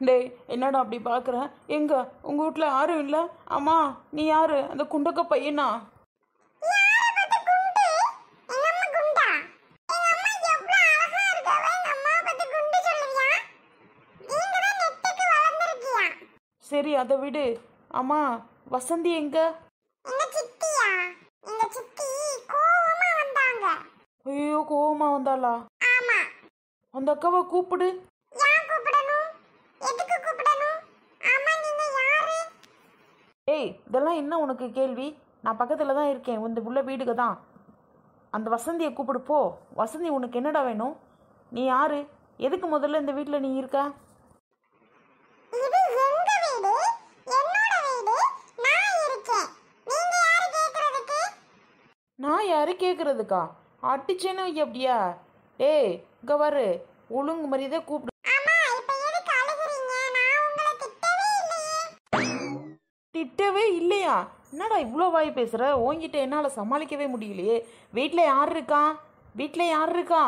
டேய் என்னடா அப்படி பார்க்குற? எங்க உங்கள் வீட்டில் யாரும் இல்லை? அம்மா நீ யாரு? அந்த குண்டக்க பையனா? சரி அதை விடு. அம்மா வசந்தி எங்க? ஐயோ கோவமா வந்தாளா? அந்த அக்காவை கூப்பிடு. ஏய் இதெல்லாம் என்ன உனக்கு கேள்வி? நான் பக்கத்தில் தான் இருக்கேன், இந்த உள்ள வீடுக்கு தான். அந்த வசந்தியை கூப்பிடு போ. வசந்தி உனக்கு என்னடா வேணும்? நீ யாரு? எதுக்கு முதல்ல இந்த வீட்டில் நீ இருக்க? நான் யாரு கேட்குறதுக்கா? அட்டிச்சேன்னு வை அப்படியா? டேய் இங்கே வரு, ஒழுங்கு மரியாதை கூப்பிடு. திட்டவே இல்லையா? என்னடா இவ்வளோ வாய் பேசுகிற? உன்கிட்ட என்னால் சமாளிக்கவே முடியலையே. வீட்டில் யார் இருக்கா? வீட்டில் யார் இருக்கா?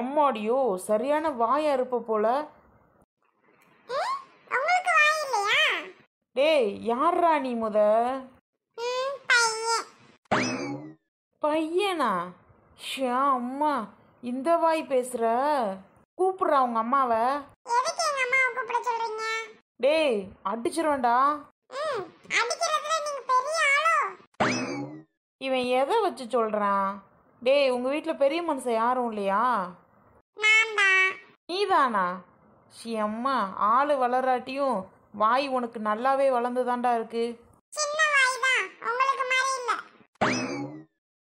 அம்மாடியோ சரியான வாயா இருப்ப போல. டேய் யார்ரா நீ முத? பையனா? ஷா அம்மா இந்த வாய் பேசுற? கூப்பிடுறா உங்க அம்மாவை. டேய் அடிச்சிருவேன்டா. இவன் எதை வச்சு சொல்றான்? டேய் உங்க வீட்டில் பெரிய மனுஷன் யாரும் இல்லையா? நீதானா? ஷி அம்மா ஆளு வளராட்டியும் வாய் உனக்கு நல்லாவே வளர்ந்துதான்டா இருக்கு.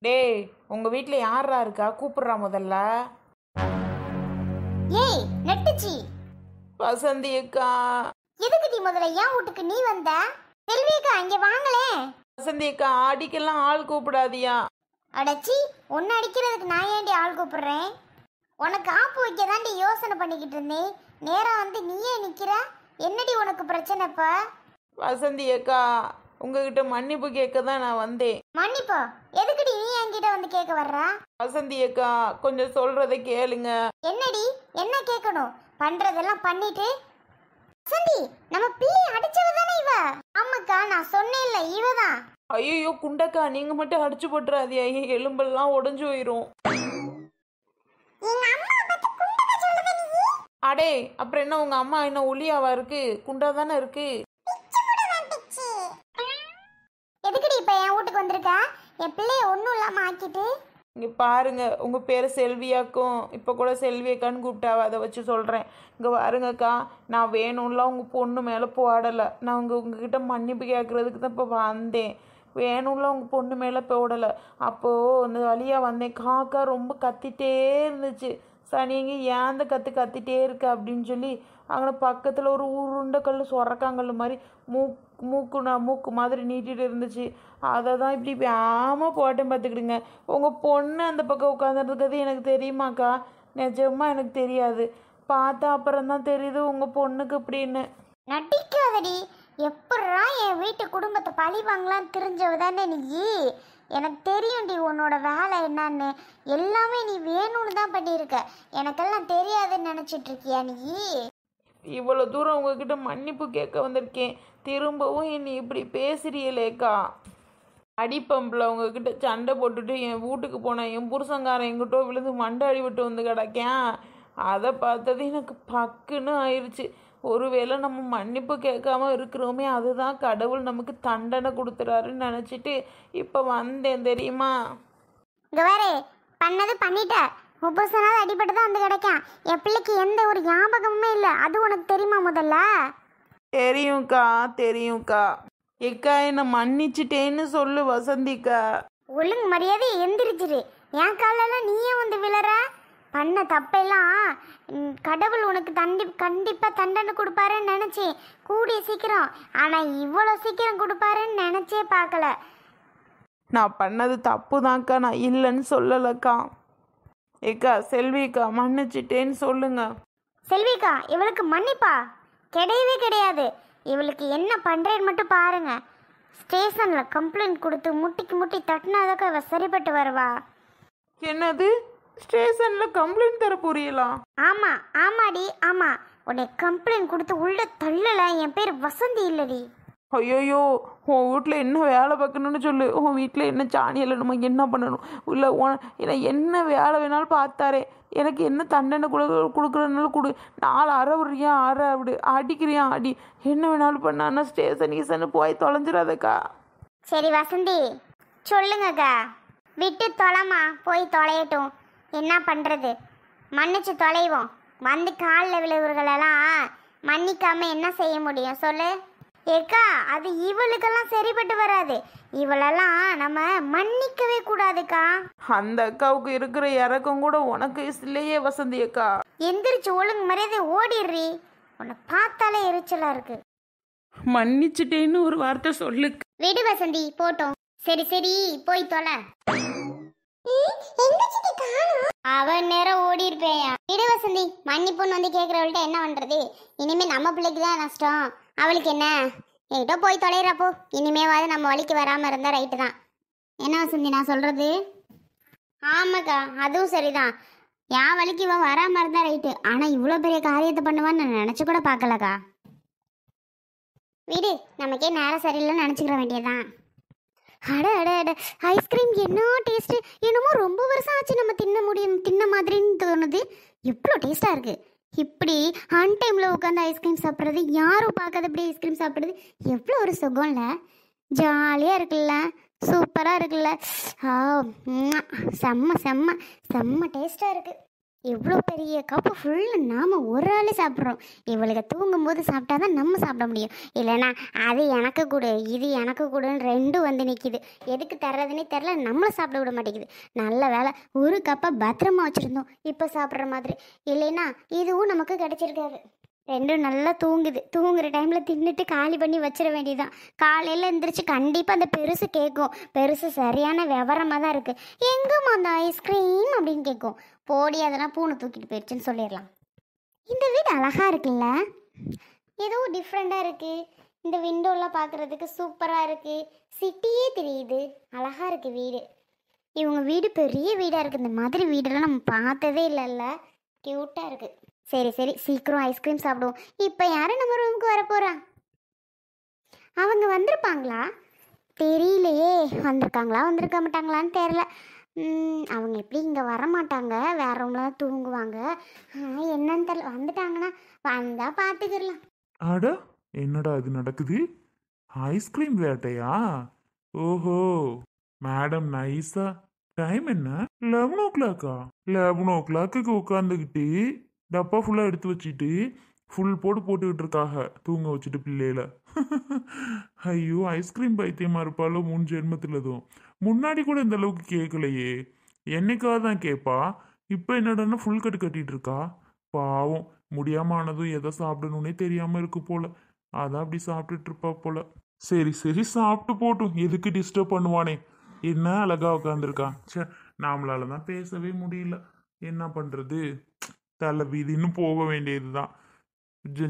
டேய் உங்க வீட்ல யாரா இருக்கா? கூப்பிடுறா முதல்ல. ஏய் நெட்டுச்சி. வசந்தி அக்கா. எதுக்கு நீ முதல்ல ஏன் வீட்டுக்கு நீ வந்த? செல்வி அக்கா இங்க வாங்களே. வசந்தி அக்கா அடிக்கெல்லாம் ஆள் கூப்பிடாதியா. அடச்சி உன்னை அடிக்கிறதுக்கு நான் ஏன்டி ஆள் கூப்பிடுறேன்? உனக்கு ஆப்பு வைக்க தாண்டி யோசனை பண்ணிக்கிட்டு இருந்தேன். நேரா வந்து நீயே நிக்கிற. என்னடி உனக்கு பிரச்சனை இப்ப? வசந்தி அக்கா உங்ககிட்ட மன்னிப்பு கேட்க தான் நான் வந்தேன். மன்னிப்பா? எதுக்குடி நீ என்கிட்ட வந்து கேட்க வர்ற? வசந்தி அக்கா கொஞ்சம் சொல்றதை கேளுங்க. என்னடி என்ன கேட்கணும்? பண்றதெல்லாம் பண்ணிட்டு வசந்தி நம்ம பிள்ளை அடிச்சவ தானே இவ? ஆமாக்கா நான் சொன்னேன்ல இவதான். ஐயோ குண்டக்கா நீங்க மட்டும் அடிச்சு போட்டுறாதியா, எலும்பெல்லாம் உடஞ்சு போயிரும். அடே அப்புறம் என்ன உங்க அம்மா என்ன ஒல்லியாவா இருக்கு? குண்டா தானே இருக்கு. எதுக்குடி இப்ப என் வீட்டுக்கு வந்திருக்க? என் பிள்ளைய ஒன்றும் இல்லாம ஆக்கிட்டு. இங்க பாருங்க உங்க பேரு செல்வியாக்கும் இப்ப கூட செல்வியக்கான்னு கூப்பிட்டாவ, அதை வச்சு சொல்றேன். இங்க பாருங்கக்கா நான் வேணும்லாம் உங்க பொண்ணு மேல போடலை. நான் உங்ககிட்ட மன்னிப்பு கேட்கறதுக்கு தான் இப்போ வந்தேன். வேணும்லாம் உங்க பொண்ணு மேல போடலை. அப்போ அந்த வழியா வந்தேன். காக்கா ரொம்ப கத்திட்டே இருந்துச்சு. சனிங்க ஏந்த கத்திட்டே இருக்கு அப்படின்னு சொல்லி அங்கே பக்கத்தில் ஒரு உருண்டை கல் சொரக்காங்கல் மாதிரி மூக்கு மாதிரி நீட்டிட்டு இருந்துச்சு. அதை தான் இப்படி வேகமாக போட்டேன் பார்த்துக்கிடுங்க. உங்கள் பொண்ணு அந்த பக்கம் உட்காந்துருக்கிறது எனக்கு தெரியுமாக்கா? நிஜமாக எனக்கு தெரியாது. பார்த்தா அப்புறம் தான் தெரியுது உங்கள் பொண்ணுக்கு அப்படின்னு. நடிக்காதடி. எப்படா என் வீட்டு குடும்பத்தை பழி வாங்கலாம் தெரிஞ்சவ தானே நீ? எனக்கு தெரியும்டி உன்னோட வேலை என்னன்னு. எல்லாமே நீ வேணும்னு தான் பண்ணியிருக்க. எனக்கெல்லாம் தெரியாதுன்னு நினச்சிட்டு இருக்கியா நீ? இவ்வளோ தூரம் உங்ககிட்ட மன்னிப்பு கேட்க வந்திருக்கேன், திரும்பவும் என்னை இப்படி பேசுறீங்களேக்கா. அடிப்பம்பில் உங்ககிட்ட சண்டை போட்டுட்டு என் வீட்டுக்கு போனேன். என் புருஷங்காரன் எங்கிட்ட விழுந்து மண்டை அடிவிட்டு வந்து கிடக்கேன். அதை பார்த்தது எனக்கு பக்குன்னு ஆயிடுச்சு. ஒருவேளை நம்ம மன்னிப்பு கேட்காம இருக்கிறோமே, அதுதான் கடவுள் நமக்கு தண்டனை கொடுத்துறாருன்னு நினச்சிட்டு இப்போ வந்தேன் தெரியுமா? இங்கே வேறு பண்ணது பண்ணிட்ட. 30 நாள் அடிபட்டு தான் வந்து கிடைக்கான். என் பிள்ளைக்கு எந்த ஒரு ஞாபகமுமே இல்லை. அது உனக்கு தெரியுமா? முதல்ல தெரியும்க்கா தெரியும்க்கா. எக்கா என்னை மன்னிச்சிட்டேன்னு சொல்லு வசந்திக்கா. ஒழுங்கு மரியாதை எந்திரிச்சிரு. என் காலெல்லாம் நீயே வந்து விழற. பண்ண தப்பெல்லாம் கடவுள் உனக்கு கண்டிப்பாக தண்டனை கொடுப்பாருன்னு நினச்சேன் கூடிய சீக்கிரம். ஆனால் இவ்வளோ சீக்கிரம் கொடுப்பாருன்னு நினச்சே பார்க்கல. நான் பண்ணது தப்பு தான்க்கா, நான் இல்லைன்னு சொல்லலக்கா. ஏக்கா செல்விக்கா மன்னிச்சிட்டேன்னு சொல்லுங்க. செல்விக்கா இவளுக்கு மன்னிப்பா கிடையவே கிடையாது. இவளுக்கு என்ன பண்ணுறேன்னு மட்டும் பாருங்க. ஸ்டேஷனில் கம்ப்ளைண்ட் கொடுத்து முட்டிக்கு முட்டி தட்டினாதாக்கா இவ சரிப்பட்டு வருவா. என்னது ஸ்டேஷனில் கம்ப்ளைண்ட் தர போறீங்களா? ஆமா ஆமாடி ஆமா, உன்னை கம்ப்ளைண்ட் கொடுத்து உள்ள தள்ளல. என் பேர் வசந்தி இல்லடி. ஐயோயோ, உன் வீட்டில் என்ன வேலை பார்க்கணுன்னு சொல்லு. உன் வீட்டில் என்ன சாணி இல்லைனுமா, என்ன பண்ணணும் இல்லை இல்லை என்ன வேலை வேணாலும் பார்த்தாரே. எனக்கு என்ன தண்டனை கொடுக்குறதுனாலும் கொடு. 4 அரை விடுறியா, அரை அப்படி அடிக்கிறியா அடி, என்ன வேணாலும் பண்ணான்னா ஸ்டேஷன் போய் தொலைஞ்சிடாதக்கா. சரி வசந்தி சொல்லுங்கக்கா. விட்டு தொலைமா, போய் தொலையட்டும். என்ன பண்ணுறது, மன்னிச்சு தொலைவோம். வந்து காலில் விழுவுகளெல்லாம் மன்னிக்காம என்ன செய்ய முடியும் சொல்லு. ஏக்கா அது இவளுக்கெல்லாம் சரிப்பட்டு வராது. இவளெல்லாம் நம்ம மன்னிக்கவே கூடாதுக்கா. அந்த அக்காவுக்கு இருக்கிற இறக்கம் கூட உனக்கு இல்லையே வசந்தி அக்கா. எந்திரிச்சு ஒழுங்கு மரியாதை ஓடிடுறி. உன்னை பார்த்தாலே எரிச்சலா இருக்கு. மன்னிச்சுட்டேன்னு ஒரு வார்த்தை சொல்லு. விடு வசந்தி போட்டோம். சரி சரி போய் தொலை. அவன் நேரம் ஓடி இருப்பேயா. விடு வசந்தி, மன்னிப்புன்னு வந்து கேட்கறவள்கிட்ட என்ன பண்றது. இனிமே நம்ம பிள்ளைக்கு தான் நஷ்டம், அவளுக்கு என்ன. என்கிட்ட போய் தொலைறப்போ. இனிமேவாது நம்ம வழிக்கு வராம இருந்தா ரைட்டு தான். என்ன வசந்தி நான் சொல்றது? ஆமாக்கா அதுவும் சரிதான். என் வழிக்கு இவன் வராம இருந்தா ரைட்டு. ஆனா இவ்வளவு பெரிய காரியத்தை பண்ணுவான்னு நான் நினைச்சு கூட பார்க்கலக்கா. விடு, நமக்கே நேரம் சரியில்லைன்னு நினைச்சுக்கிற வேண்டியதான். அட அட அட, ஐஸ்கிரீம் என்ன டேஸ்ட்டு. என்னமோ ரொம்ப வருஷம் ஆச்சு நம்ம தின்ன மாதிரின்னு தோணுது. எவ்வளோ டேஸ்ட்டாக இருக்குது. இப்படி அன்டைமில் உட்காந்து ஐஸ்கிரீம் சாப்பிட்றது, யாரும் பார்க்காதபடி ஐஸ்கிரீம் சாப்பிட்றது எவ்வளோ ஒரு சுகம்ல. ஜாலியாக இருக்குல்ல, சூப்பராக இருக்குல்ல. செம்ம செம்ம செம்ம டேஸ்ட்டாக இருக்குது. இவ்வளோ பெரிய கப்பு ஃபுல்லாக நாம் ஒரு ஆளே சாப்பிட்றோம். இவளுக்கு தூங்கும்போது சாப்பிட்டா தான் நம்ம சாப்பிட முடியும். இல்லைனா அது எனக்கு கொடு இது எனக்கு கொடுன்னு ரெண்டும் வந்து நிற்கிது. எதுக்கு தர்றதுன்னே தெரில, நம்மளை சாப்பிட விட மாட்டேங்குது. நல்ல வேலை ஒரு கப்பை பத்திரமா வச்சுருந்தோம் இப்போ சாப்பிட்ற மாதிரி. இல்லைன்னா இதுவும் நமக்கு கிடைச்சிருக்காது. ரெண்டும் நல்லா தூங்குது. தூங்குற டைமில் தின்னுட்டு காலி பண்ணி வச்சிட வேண்டியதுதான். காலையில் எழுந்திரிச்சு கண்டிப்பாக அந்த பெருசு கேட்கும். பெருசு சரியான விவரமாக தான் இருக்குது. எங்கேம்மா அந்த ஐஸ்கிரீம் அப்படின்னு கேட்கும். போடி அதெல்லாம் பூனை தூக்கிட்டு போயிடுச்சுன்னு சொல்லிடலாம். இந்த வீடு அழகாக இருக்குல்ல, ஏதோ டிஃப்ரெண்ட்டாக இருக்குது. இந்த விண்டோலாம் பார்க்குறதுக்கு சூப்பராக இருக்குது. சிட்டியே தெரியுது, அழகாக இருக்குது வீடு. இவங்க வீடு பெரிய வீடாக இருக்குது. இந்த மாதிரி வீடெல்லாம் நம்ம பார்த்ததே இல்லைல்ல, க்யூட்டாக இருக்குது. சரி சரி சீக்கிரம் ஐஸ்கிரீம் சாப்பிடுவோம். இப்போ யாரும் நம்ம ரூமுக்கு வரப்போகிறா? அவங்க வந்திருப்பாங்களா தெரியலையே. வந்திருக்காங்களா வந்திருக்க மாட்டாங்களான்னு தெரில. அவங்க எப்படி இங்கே வரமாட்டாங்க, வேற ரூமில் தான் தூங்குவாங்க. என்னன்னு தெரியல. வந்துட்டாங்கன்னா வந்தால் பார்த்துக்கிடலாம். அட என்னடா இது நடக்குது? ஐஸ்கிரீம் வேட்டையா? ஓஹோ மேடம் நைஸா. டைம் என்ன? 11 o'clock-ஆ? 11 o'clock-க்கு உட்காந்துக்கிட்டு டப்பா ஃபுல்லாக எடுத்து வச்சுட்டு ஃபுல் போட்டுக்கிட்டு இருக்காக தூங்க வச்சுட்டு பிள்ளையில. ஐயோ ஐஸ்கிரீம் பைத்தியமாக இருப்பாளோ 3 ஜென்மத்துலதும். முன்னாடி கூட இந்த அளவுக்கு கேட்கலையே, என்னைக்காக தான் கேட்பா. இப்போ என்னடனா ஃபுல் கட்டிட்டு இருக்கா. பாவம் முடியாம ஆனதும் எதை சாப்பிடணுன்னே தெரியாமல் இருக்கு போல. அதான் அப்படி சாப்பிட்டுட்டு இருப்பா போல. சரி சரி சாப்பிட்டு போட்டும், எதுக்கு டிஸ்டர்ப் பண்ணுவானே. என்ன அழகா உட்காந்துருக்கா. சே நம்மளால தான் பேசவே முடியல. என்ன பண்ணுறது, தலை வீதின்னு போக வேண்டியது தான்.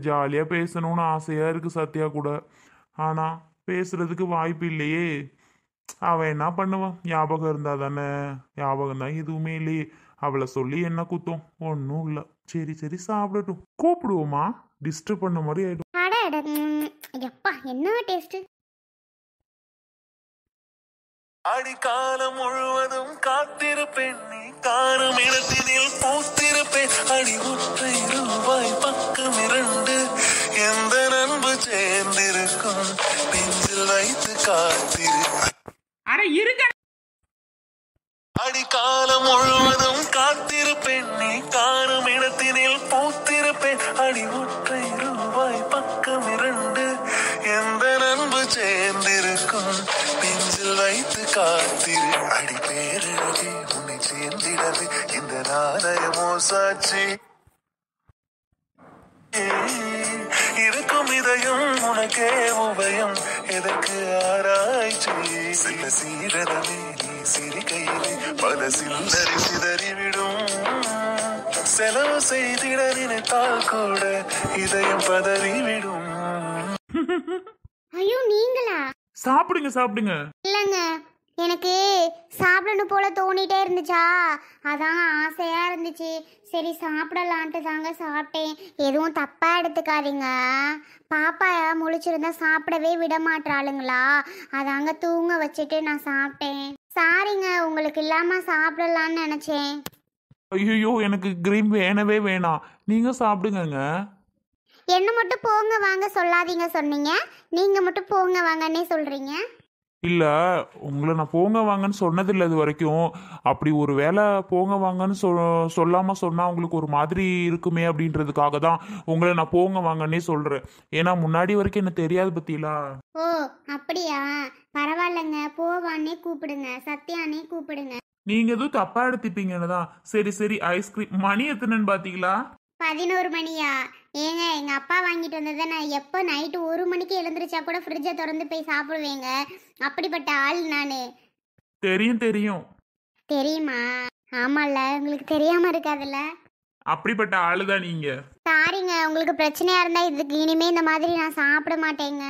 ஜாலியாக பேசணும்னு ஆசையாக இருக்குது சத்யா கூட. ஆனால் பேசுறதுக்கு வாய்ப்பு இல்லையே. அவன் என்ன பண்ணுவான், ஞாபகம் இருந்தா தானே. ஞாபகம் தான் எதுவுமே இல்லையே. அவளை சொல்லி என்ன குத்தம், ஒன்றும் இல்லை. சரி சரி சாப்பிடட்டும். கூப்பிடுவோமா, டிஸ்டர்ப் பண்ண மாதிரி ஆயிடும். எப்பா என்ன டேஸ்ட். அடிக்காலம் முழுவதும் காத்திருப்பேன், நீ காணும் இடத்தினில் பூத்திருப்பேன். அடி ஒற்றை ரூபாய் பக்கம் 2 எந்த நண்பு சேர்ந்திருக்கும் நெஞ்சில் வைத்து காத்திரு. அடிக்காலம் முழுவதும் காத்திருப்பேன், நீ காணும் இடத்தினில் பூத்திருப்பேன். அடி ஒற்றை ரூபாய் பக்கம் 2 எந்த நண்பு சேர்ந்திருக்கும் நெஞ்சில் வைத்து காத்திரு. அடி பேரழகி உன்னை சேர்ந்திடவே இந்த நாணயமோ சாட்சி. இருக்கும் இதயம் உனக்கே உபயம், எதற்கு ஆராய்ச்சி. சில சீரனமே நீ சிரிக்கையிலே பல சில்லறை சிதறிவிடும். செலவு செய்திட நினைத்தால் கூட இதயம் பதறிவிடும். ஐயோ நீங்களா? சாப்பிடுங்க சாப்பிடுங்க. இல்லைங்க எனக்கு சாப்பிடணும் சாப்பிடணும் போல தோணிட்டே இருந்துச்சா, அதாங்க ஆசையா இருந்துச்சு. சரி சாப்பிடலான்ட்டு தாங்க சாப்பிட்டேன். எதுவும் தப்பா எடுத்துக்காதீங்க. பாப்பா முழிச்சிருந்தா சாப்பிடவே விட மாட்டாளுங்களா, அதாங்க தூங்க வச்சுட்டு நான் சாப்பிட்டேன். சாரிங்க, உங்களுக்கு இல்லாம சாப்பிடலான்னு நினைச்சேன். ஐயோ எனக்கு கிரீம் வேணவே வேணாம், நீங்க சாப்பிடுங்கங்க. என்ன மட்டும் போங்க வாங்க சொல்லாதீங்க சொன்னீங்க, நீங்க மட்டும் போங்க வாங்கன்னே சொல்றீங்க. இல்ல, உங்களை நான் போங்க வாங்கன்னு சொன்னதில்லை இது வரைக்கும். அப்படி ஒரு வேளை போங்க வாங்கன்னு சொல்லாம சொன்னா உங்களுக்கு ஒரு மாதிரி இருக்குமே அப்படின்றதுக்காக தான் உங்களை நான் போங்க வாங்கன்னே சொல்றேன். ஏன்னா முன்னாடி வரைக்கும் என்ன தெரியாது பத்திலா. ஓ அப்படியா, பரவாயில்லைங்க, போவானே கூப்பிடுங்க, சத்யானே கூப்பிடுங்க. நீங்க எதுவும் தப்பா எடுத்துப்பீங்கன்னு தான். சரி சரி, ஐஸ்கிரீம் மணி எத்தனைன்னு பாத்தீங்களா? 11 மணியா? ஏங்க எங்க அப்பா வாங்கிட்டு வந்ததை நான் எப்போ நைட்டு 1 மணிக்கு எழுந்திரிச்சா கூட ஃப்ரிட்ஜை திறந்து போய் சாப்பிடுவேங்க. அப்படிப்பட்ட ஆள் நான். தெரியும் தெரியும். தெரியுமா? ஆமால்ல, உங்களுக்கு தெரியாம இருக்காதுல்ல. அப்படிப்பட்ட ஆளுதான் நீங்க. சாரிங்க, உங்களுக்கு பிரச்சனையா இருந்தா இதுக்கு இனிமே இந்த மாதிரி நான் சாப்பிட மாட்டேங்க.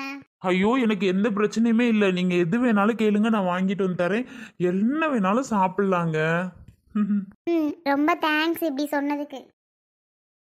ஐயோ எனக்கு எந்த பிரச்சனையுமே இல்லை, நீங்க எது வேணாலும் கேளுங்க, நான் வாங்கிட்டு வந்து தரேன். என்ன வேணாலும் சாப்பிடலாங்க. ரொம்ப தேங்க்ஸ் இப்படி சொன்னதுக்கு.